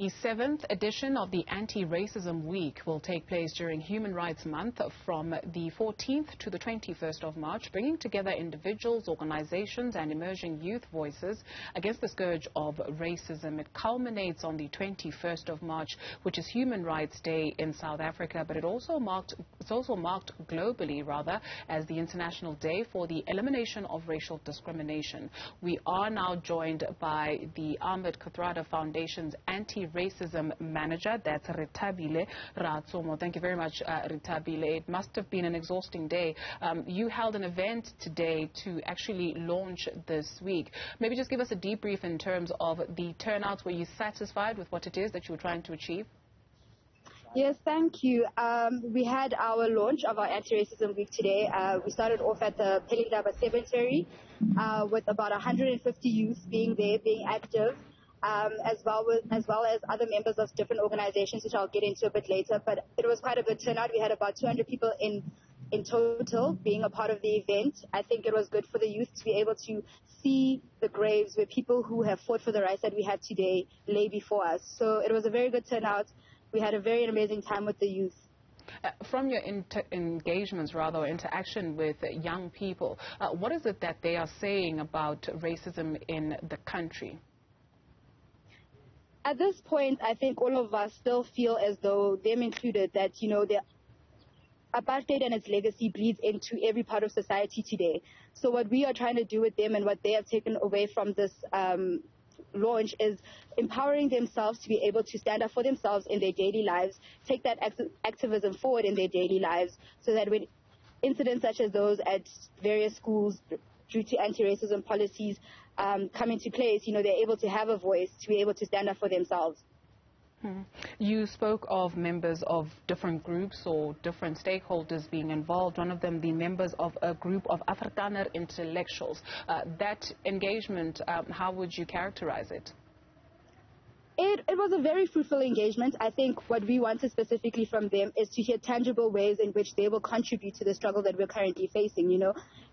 The 7th edition of the Anti-Racism Week will take place during Human Rights Month from the 14th to the 21st of March, bringing together individuals, organizations and emerging youth voices against the scourge of racism. It culminates on the 21st of March, which is Human Rights Day in South Africa, but it's also marked globally, rather, as the International Day for the Elimination of Racial Discrimination. We are now joined by the Ahmed Kathrada Foundation's Anti-Racism Manager, that's Rethabile Ratsomo. Thank you very much, Rethabile. It must have been an exhausting day. You held an event today to actually launch this week. Maybe just give us a debrief in terms of the turnouts. Were you satisfied with what it is that you were trying to achieve? Yes, thank you. We had our launch of our Anti-Racism Week today. We started off at the Pelindaba Cemetery with about 150 youth being there, being active. As well as other members of different organizations, which I'll get into a bit later. But it was quite a good turnout. We had about 200 people in total being a part of the event. I think it was good for the youth to be able to see the graves where people who have fought for the rights that we have today lay before us. So it was a very good turnout. We had a very amazing time with the youth. From your engagements, rather, interaction with young people, what is it that they are saying about racism in the country? At this point, I think all of us still feel as though, them included, that, the apartheid and its legacy bleeds into every part of society today. So what we are trying to do with them and what they have taken away from this launch is empowering themselves to be able to stand up for themselves in their daily lives, take that activism forward in their daily lives, so that when incidents such as those at various schools due to anti-racism policies come into place, they're able to have a voice, to be able to stand up for themselves. You spoke of members of different groups or different stakeholders being involved, one of them the members of a group of Afrikaner intellectuals. That engagement, how would you characterize it? It was a very fruitful engagement. I think what we wanted specifically from them is to hear tangible ways in which they will contribute to the struggle that we're currently facing.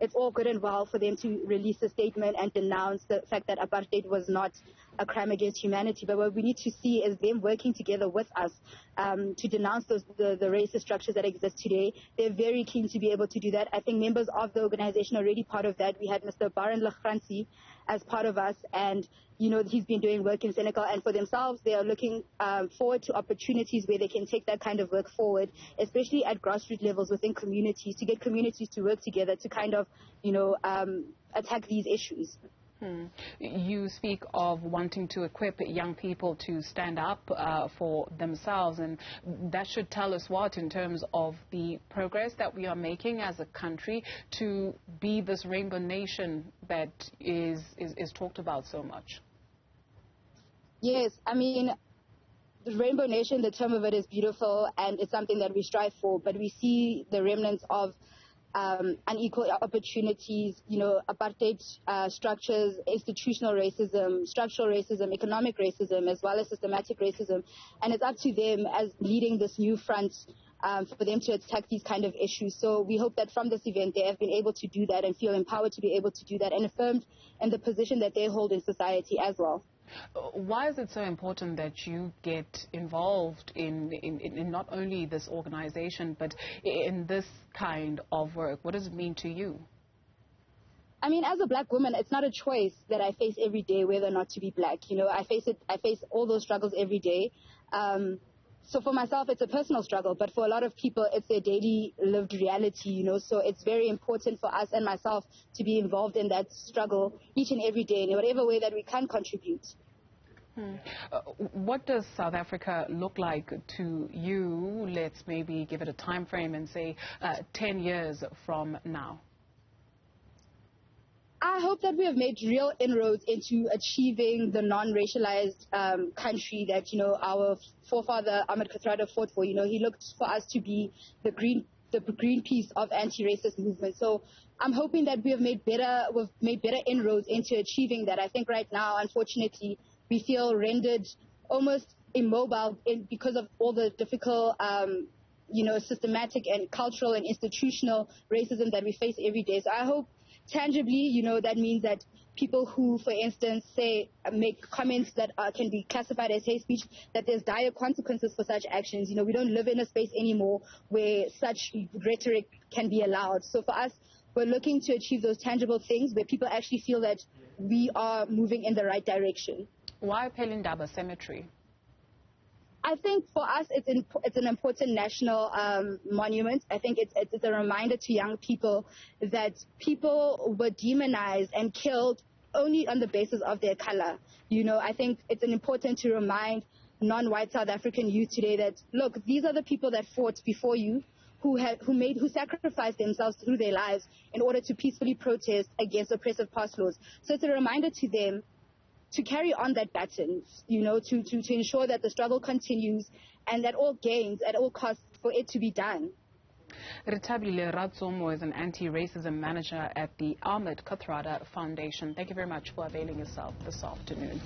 It's all good and well for them to release a statement and denounce the fact that apartheid was not a crime against humanity. But what we need to see is them working together with us to denounce the racist structures that exist today. They're very keen to be able to do that. I think members of the organization are already part of that. We had Mr. Baron Lachransi as part of us, and he's been doing work in Senegal, and for themselves they are looking forward to opportunities where they can take that kind of work forward, especially at grassroots levels within communities, to get communities to work together to kind of attack these issues. You speak of wanting to equip young people to stand up for themselves, and that should tell us what in terms of the progress that we are making as a country to be this rainbow nation that is talked about so much. Yes, I mean, the rainbow nation, the term of it is beautiful and it's something that we strive for, but we see the remnants of unequal opportunities, apartheid structures, institutional racism, structural racism, economic racism, as well as systematic racism. And it's up to them as leading this new front for them to attack these kind of issues. So we hope that from this event they have been able to do that and feel empowered to be able to do that and affirmed in the position that they hold in society as well. Why is it so important that you get involved in not only this organization, but in this kind of work? What does it mean to you? I mean, as a black woman, it's not a choice that I face every day whether or not to be black. I face all those struggles every day. So for myself, it's a personal struggle, but for a lot of people, it's their daily lived reality, So it's very important for us and myself to be involved in that struggle each and every day in whatever way that we can contribute. What does South Africa look like to you? Let's maybe give it a time frame and say 10 years from now. I hope that we have made real inroads into achieving the non-racialized country that, our forefather Ahmed Kathrada fought for. He looked for us to be the green piece of anti-racist movement. So I'm hoping that we've made better inroads into achieving that. I think right now, unfortunately, we feel rendered almost immobile because of all the difficult systematic and cultural and institutional racism that we face every day. So I hope tangibly, you know, that means that people who, for instance, say, make comments that can be classified as hate speech, that there's dire consequences for such actions. You know, we don't live in a space anymore where such rhetoric can be allowed. So for us, we're looking to achieve those tangible things where people actually feel that we are moving in the right direction. Why Pelindaba Cemetery? I think for us, it's an important national monument. I think it's a reminder to young people that people were demonized and killed only on the basis of their color. You know, I think it's important to remind non-white South African youth today that, look, these are the people that fought before you, who sacrificed themselves through their lives in order to peacefully protest against oppressive past laws. So it's a reminder to them to carry on that baton, you know, to ensure that the struggle continues and that all gains at all costs for it to be done. Rethabile Ratsomo is an anti-racism manager at the Ahmed Kathrada Foundation. Thank you very much for availing yourself this afternoon.